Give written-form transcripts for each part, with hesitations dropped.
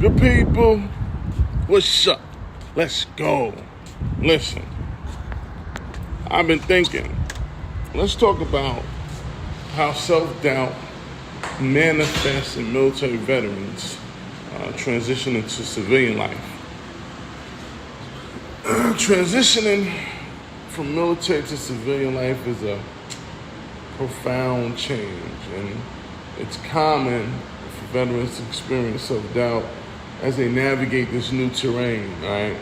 Good people, what's up? Let's go. Listen, I've been thinking, let's talk about how self-doubt manifests in military veterans transitioning to civilian life. Transitioning from military to civilian life is a profound change, and it's common for veterans to experience self-doubt as they navigate this new terrain, right?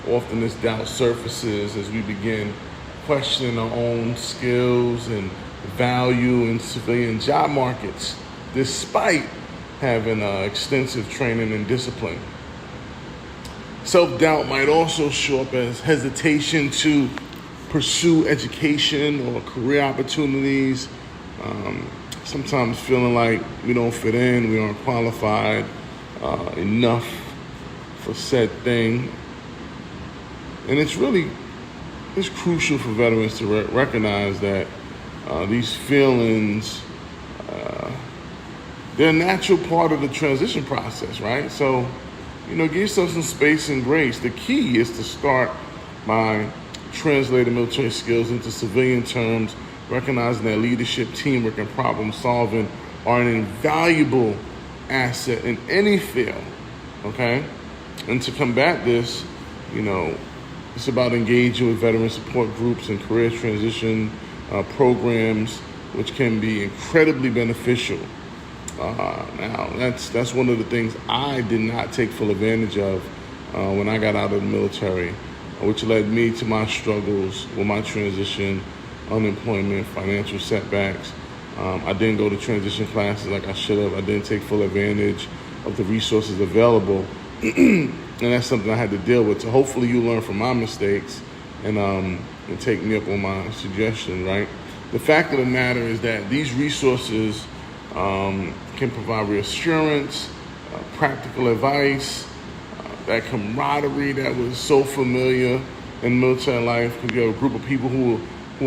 Often this doubt surfaces as we begin questioning our own skills and value in civilian job markets, despite having extensive training and discipline. Self-doubt might also show up as hesitation to pursue education or career opportunities, sometimes feeling like we don't fit in, we aren't qualified enough for said thing. And it's crucial for veterans to recognize that these feelings, they're a natural part of the transition process, right? So, give yourself some space and grace. The key is to start by translating military skills into civilian terms, recognizing that leadership, teamwork, and problem solving are an invaluable asset in any field, okay? And to combat this, it's about engaging with veteran support groups and career transition programs, which can be incredibly beneficial. Now, that's one of the things I did not take full advantage of when I got out of the military, which led me to my struggles with my transition, unemployment, financial setbacks. I didn't go to transition classes like I should have. I didn't take full advantage of the resources available. And that's something I had to deal with. So hopefully you learn from my mistakes and take me up on my suggestion, right? The fact of the matter is that these resources can provide reassurance, practical advice, that camaraderie that was so familiar in military life, because you have a group of people who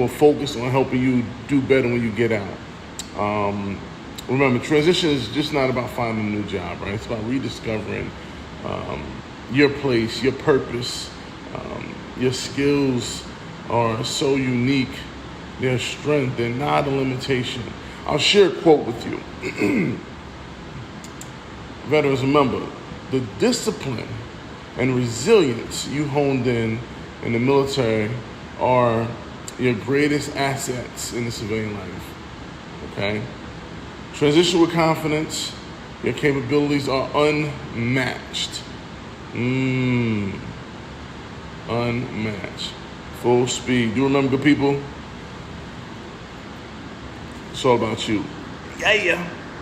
are focused on helping you do better when you get out. Remember, transition is just not about finding a new job, right? It's about rediscovering your place, your purpose. Your skills are so unique. Their strength, they're not a limitation. I'll share a quote with you. Veterans, remember, the discipline and resilience you honed in the military are your greatest assets in the civilian life, okay? Transition with confidence. Your capabilities are unmatched. Unmatched. Full speed. You remember, good people? It's all about you. Yeah.